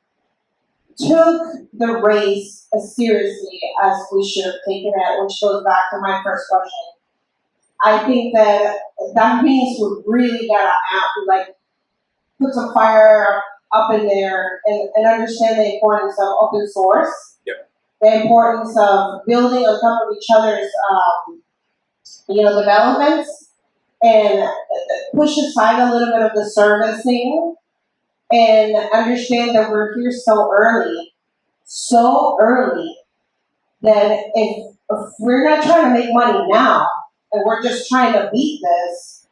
Speaker 5: took the race as seriously as we should have taken it, which goes back to my first question. I think that means we really got to put some fire up in there and understand the importance of open source.
Speaker 3: Yep.
Speaker 5: The importance of building on top of each other's, developments, and push aside a little bit of the servicing and understand that we're here so early, that if we're not trying to make money now and we're just trying to beat this,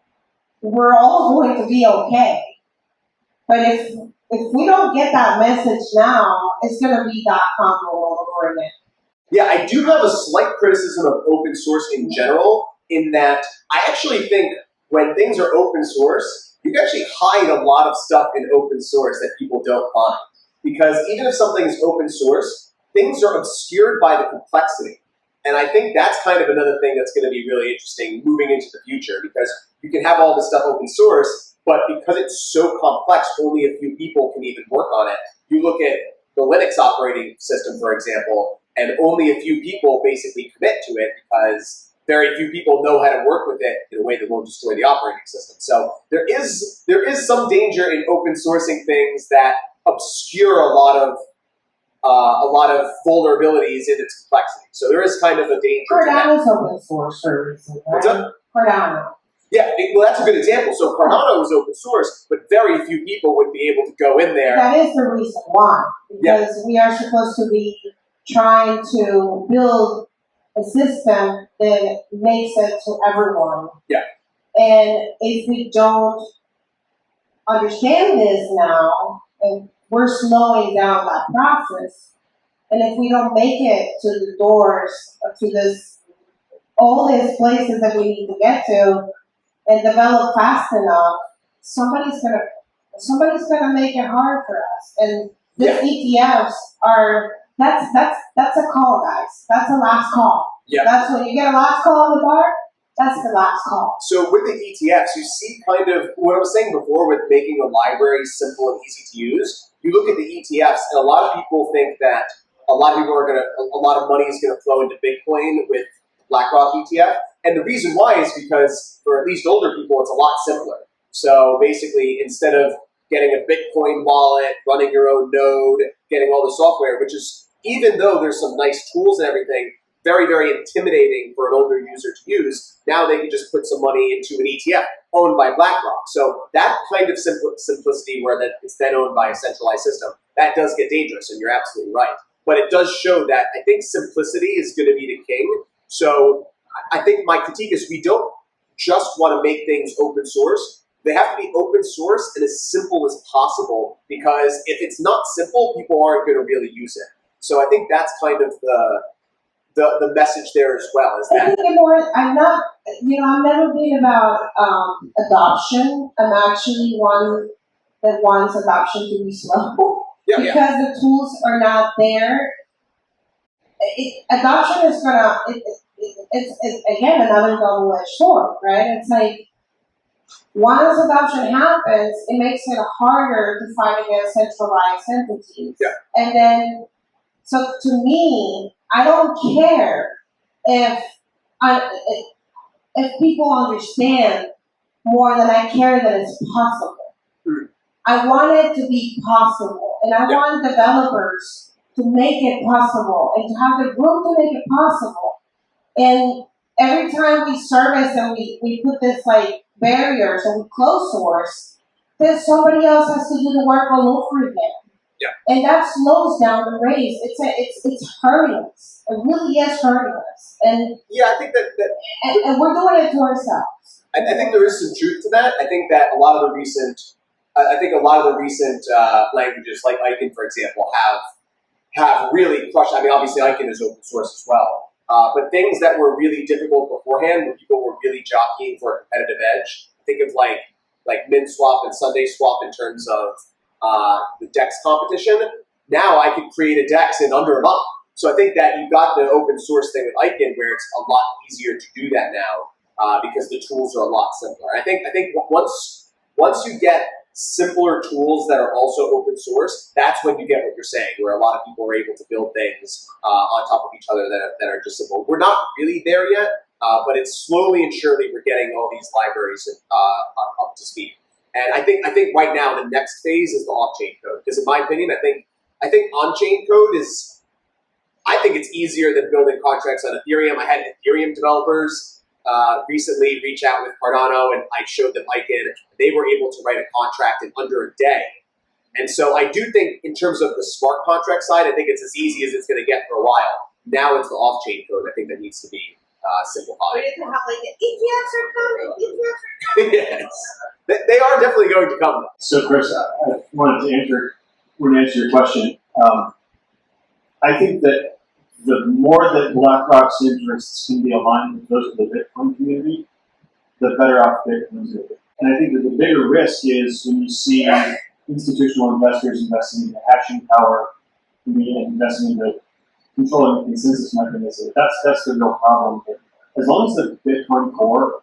Speaker 5: we're all going to be okay. But if we don't get that message now, it's going to be .com all over again.
Speaker 3: Yeah, I do have a slight criticism of open source in general, in that I actually think when things are open source, you can actually hide a lot of stuff in open source that people don't find. Because even if something is open source, things are obscured by the complexity. And I think that's kind of another thing that's going to be really interesting moving into the future, because you can have all this stuff open source, but because it's so complex, only a few people can even work on it. You look at the Linux operating system, for example, and only a few people basically commit to it because very few people know how to work with it in a way that won't destroy the operating system. So there is some danger in open sourcing things that obscure a lot of vulnerabilities in its complexity. So there is kind of a danger to that.
Speaker 5: Cardano's open source for a reason, right?
Speaker 3: What's up?
Speaker 5: Cardano.
Speaker 3: Yeah, well, that's a good example. So Cardano was open source, but very few people would be able to go in there.
Speaker 5: That is the reason why. Because we are supposed to be trying to build a system that makes it to everyone.
Speaker 3: Yeah.
Speaker 5: And if we don't understand this now, and we're slowing down that process, and if we don't make it to the doors, to all these places that we need to get to, and develop fast enough, somebody's gonna make it hard for us. And these ETFs are that's a call, guys. That's a last call.
Speaker 3: Yeah.
Speaker 5: That's when you get a last call on the bar. That's the last call.
Speaker 3: So with the ETFs, you see kind of what I was saying before with making a library simple and easy to use. You look at the ETFs, and a lot of people think that a lot of money is gonna flow into Bitcoin with Blackrock ETF. And the reason why is because for at least older people, it's a lot simpler. So basically, instead of getting a Bitcoin wallet, running your own node, getting all the software, which is, even though there's some nice tools and everything, very, very intimidating for an older user to use, now they can just put some money into an ETF owned by BlackRock. So that kind of simplicity where that it's then owned by a centralized system, that does get dangerous, and you're absolutely right. But it does show that I think simplicity is going to be the king. So I think my critique is we don't just want to make things open source. They have to be open source and as simple as possible, because if it's not simple, people aren't going to really use it. So I think that's kind of the message there as well. Is that
Speaker 5: I've never been about adoption. I'm actually one that wants adoption to be slow because the tools are not there. Adoption is it's again another double-edged sword, right? It's like once adoption happens, it makes it harder to fight against centralized entities.
Speaker 3: Yeah.
Speaker 5: And then, so to me, I don't care if people understand more than I care that it's possible. I want it to be possible, and I want developers to make it possible and to have the room to make it possible. And every time we service and we put this like barriers and we close source, then somebody else has to do the work all over again.
Speaker 3: Yeah.
Speaker 5: And that slows down the race. It's hurting us. It really is hurting us. And
Speaker 3: I think that
Speaker 5: and we're doing it to ourselves.
Speaker 3: I think there is some truth to that. I think that a lot of the recent languages, like Icon, for example, have really crushed. I mean, obviously, Icon is open source as well. But things that were really difficult beforehand, where people were really jockeying for a competitive edge, think of like MinSwap and SundaySwap in terms of the DEX competition. Now I could create a DEX in under a month. So I think that you've got the open source thing with Icon where it's a lot easier to do that now because the tools are a lot simpler. I think once you get simpler tools that are also open source, that's when you get what you're saying, where a lot of people are able to build things on top of each other that are just simple. We're not really there yet, but it's slowly and surely we're getting all these libraries up to speed. And I think right now the next phase is the off-chain code. Because in my opinion, I think on-chain code is, I think it's easier than building contracts on Ethereum. I had Ethereum developers recently reach out with Cardano, and I showed them Icon. They were able to write a contract in under a day. And so I do think in terms of the smart contract side, I think it's as easy as it's going to get for a while. Now it's the off-chain code I think that needs to be simplified.
Speaker 5: We didn't have like ETFs are coming. ETFs are coming.
Speaker 3: Yes, they are definitely going to come.
Speaker 4: So, Chris, I wanted to answer your question. I think that the more that BlackRock's interests can be aligned with those of the Bitcoin community, the better off Bitcoin's going to be. And I think that the bigger risk is when you see institutional investors investing in the hashing power and investing in the controlling the consensus mechanism. That's the real problem. But as long as the Bitcoin core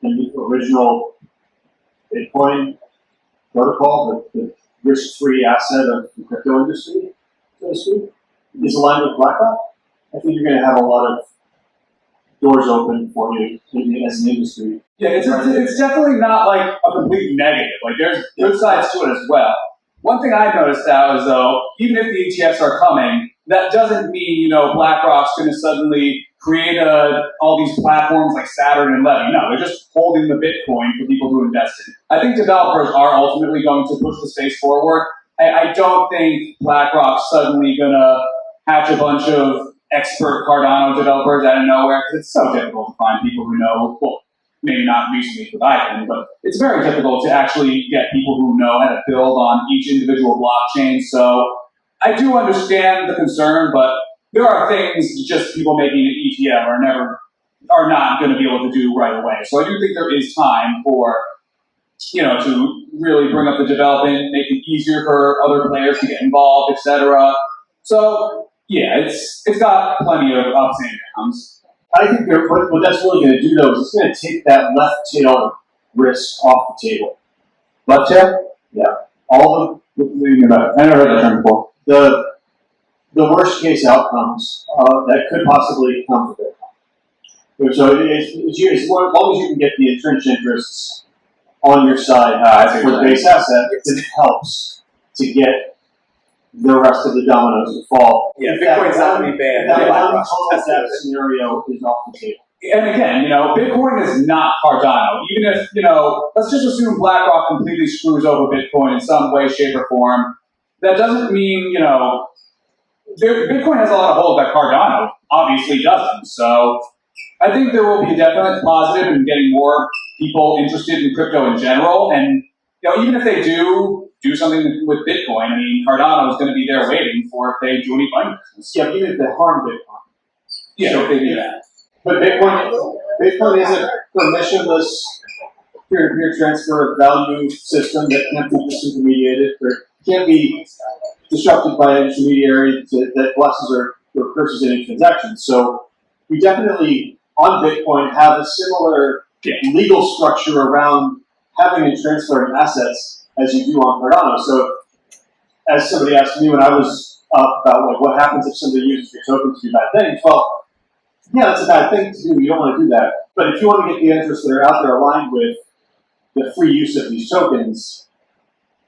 Speaker 4: and the original Bitcoin protocol, the risk-free asset of the crypto industry, so to speak, is aligned with BlackRock, I think you're going to have a lot of doors open for you as an industry.
Speaker 7: Yeah, it's definitely not like a complete negative. Like there's good sides to it as well. One thing I've noticed now is though, even if the ETFs are coming, that doesn't mean, BlackRock's going to suddenly create all these platforms like Saturn and Levy. No, they're just holding the Bitcoin for people to invest in. I think developers are ultimately going to push the space forward. I don't think BlackRock's suddenly going to hatch a bunch of expert Cardano developers out of nowhere, because it's so difficult to find people who know, well, maybe not recently with Icon, but it's very difficult to actually get people who know how to build on each individual blockchain. So I do understand the concern, but there are things just people making an ETF are not going to be able to do right away. So I do think there is time for, to really bring up the development, make it easier for other players to get involved, etc. So yeah, it's got plenty of ups and downs.
Speaker 4: I think what that's really going to do though is it's going to take that left tail risk off the table.
Speaker 7: Left tail?
Speaker 4: Yeah.
Speaker 7: What do you mean about it? I never heard that term before.
Speaker 4: The worst case outcomes that could possibly come from Bitcoin. So as long as you can get the entrenched interests on your side for the base asset, it helps to get the rest of the dominoes to fall.
Speaker 3: Yeah, Bitcoin's not going to be banned.
Speaker 4: That scenario is off the table.
Speaker 7: And again, Bitcoin is not Cardano. Even if, let's just assume BlackRock completely screws over Bitcoin in some way, shape, or form. That doesn't mean, Bitcoin has a lot of holes that Cardano obviously doesn't. So I think there will be a definite positive in getting more people interested in crypto in general. And, even if they do something with Bitcoin, Cardano is going to be there waiting for if they do any fun business.
Speaker 4: Yeah, even if they harm Bitcoin.
Speaker 7: Yeah, so if they do that.
Speaker 4: But Bitcoin is a permissionless peer-to-peer transfer of value system that can't be disintermediated or can't be disrupted by an intermediary that blesses or curses any transaction. So we definitely, on Bitcoin, have a similar legal structure around having and transferring assets as you do on Cardano. So as somebody asked me when I was up about what happens if somebody uses your token to do bad things, well, yeah, that's a bad thing to do. You don't want to do that. But if you want to get the interests that are out there aligned with the free use of these tokens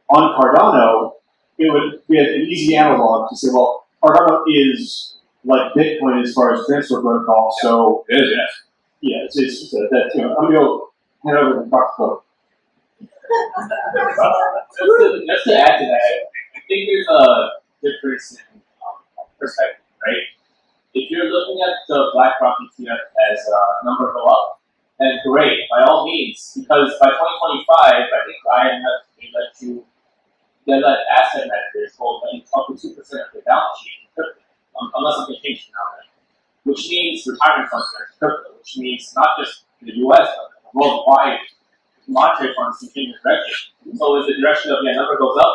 Speaker 4: on Cardano, it would be an easy analog to say, well, Cardano is like Bitcoin as far as transfer protocol. So
Speaker 7: it is, yes.
Speaker 4: Yeah, it's that too. I'm going to go hand over the talk code.
Speaker 6: Just to add to that, I think there's a difference in perspective, right? If you're looking at the BlackRock ETF as a number go up, then great, by all means, because by 2025, I think IMF they let asset managers hold up to 2% of the balance sheet in crypto, unless something changes now, right? Which means retirement funds are crypto, which means not just in the US, but worldwide monetary funds continue to direction. So if the direction of the number goes up,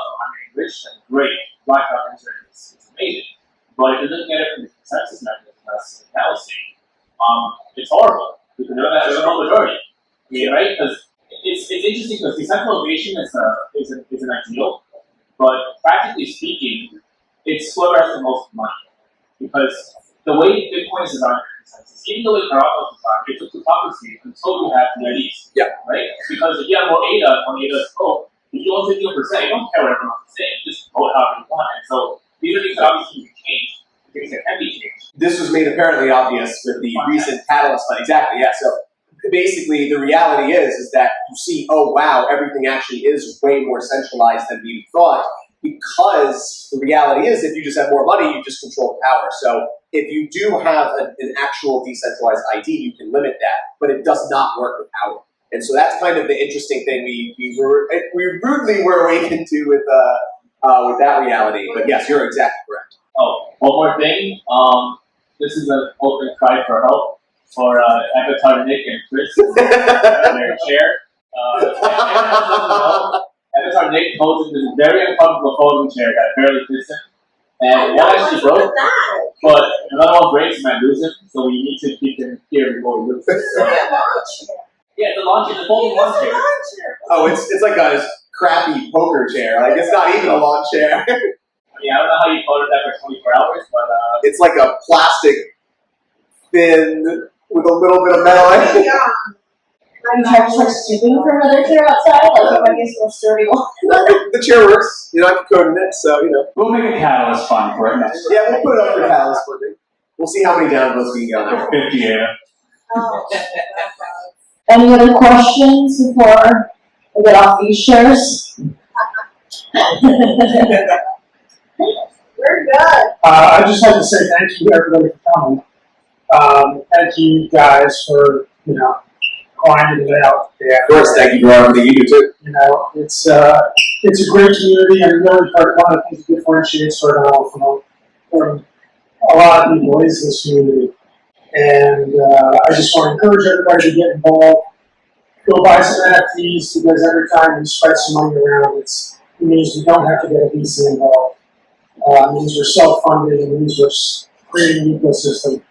Speaker 6: rich, then great. BlackRock entering is amazing. But if you're looking at it from the consensus mechanism, as Cal was saying, it's horrible because there's no majority. Right? Because it's interesting because decentralization is an ideal, but practically speaking, it's whoever has the most money. Because the way Bitcoin is designed for consensus, even the way Cardano is designed, it's a plutocracy until you have NFTs.
Speaker 3: Yeah.
Speaker 6: Right? Because because if you have more ADA when ADA is full, if you own 51%, you don't care what everyone else is saying. Just vote however you want. And so these are things that obviously can change. Things that can be changed.
Speaker 3: This was made apparently obvious with the recent Catalyst fund. Exactly, yeah. So basically, the reality is that you see, oh wow, everything actually is way more centralized than we thought. Because the reality is, if you just have more money, you just control power. So if you do have an actual decentralized ID, you can limit that, but it does not work without it. And so that's kind of the interesting thing we rudely were awakened to with that reality. But yes, you're exactly correct.
Speaker 6: Oh, one more thing. This is an open cry for help for Avatar Nick and Chris in their chair. Avatar Nick holds in this very uncomfortable folding chair that barely fits him. And one actually broke, but another one breaks and I lose him, so we need to keep him here before we lose him. So, yeah, it's a lawn chair, the folding lawn chair.
Speaker 3: Oh, it's like a crappy poker chair. Like it's not even a lawn chair.
Speaker 6: Yeah, I don't know how you floated that for 24 hours, but
Speaker 3: it's like a plastic fin with a little bit of metal in it.
Speaker 2: Are you trying to start stooping for another chair outside? Like, I guess we're sturdy one.
Speaker 3: The chair works. You're not coding it, so you know.
Speaker 7: We'll make a catalyst fund for it next.
Speaker 3: Yeah, we'll put it up for Catalyst funding. We'll see how many downvotes we can get on there.
Speaker 7: 50 ADA.
Speaker 2: Oh. Any other questions before I get off these shares?
Speaker 5: We're good.
Speaker 8: I'd just like to say thank you to everybody for coming. Thank you guys for, grinding it out. Yeah.
Speaker 3: Of course, thank you for everything you do too.
Speaker 8: It's a great community, and really one of the things that differentiates Cardano from a lot of people is this community. And I just want to encourage everybody to get involved. Go buy some NFTs, because every time you spread some money around, it means we don't have to get a VC involved. It means we're self-funded, it means we're creating an ecosystem.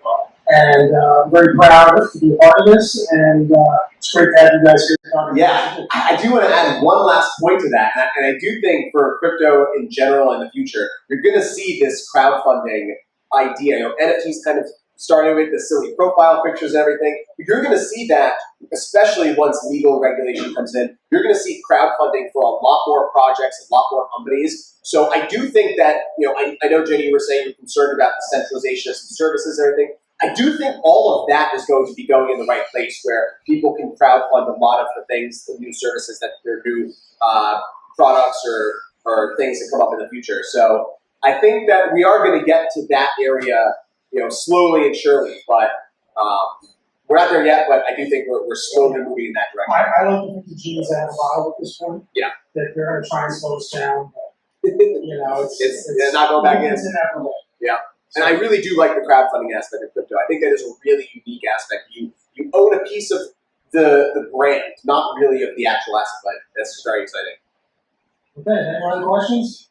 Speaker 8: And I'm very proud to be a part of this, and it's great to have you guys here.
Speaker 3: Yeah, I do want to add one last point to that, and I do think for crypto in general in the future, you're going to see this crowdfunding idea. NFTs kind of starting with the silly profile pictures and everything. You're going to see that, especially once legal regulation comes in, you're going to see crowdfunding for a lot more projects, a lot more companies. So I do think that, I know, Jenny, you were saying you're concerned about the centralization of some services and everything. I do think all of that is going to be going in the right place, where people can crowdfund a lot of the things, the new services, that their new products or things that come up in the future. So I think that we are going to get to that area, slowly and surely. But we're not there yet. But I do think we're slowly moving in that direction.
Speaker 8: I don't think the genie's out of the bottle at this point.
Speaker 3: Yeah.
Speaker 8: That they're going to try and slow us down. But,
Speaker 3: it's not going back in.
Speaker 8: It's inevitable.
Speaker 3: Yeah. And I really do like the crowdfunding aspect of crypto. I think that is a really unique aspect. You own a piece of the brand, not really of the actual asset, but that's just very exciting.
Speaker 8: Okay, any other questions?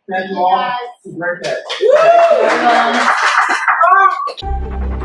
Speaker 8: Thank you all. It's a great day.
Speaker 3: Thank you.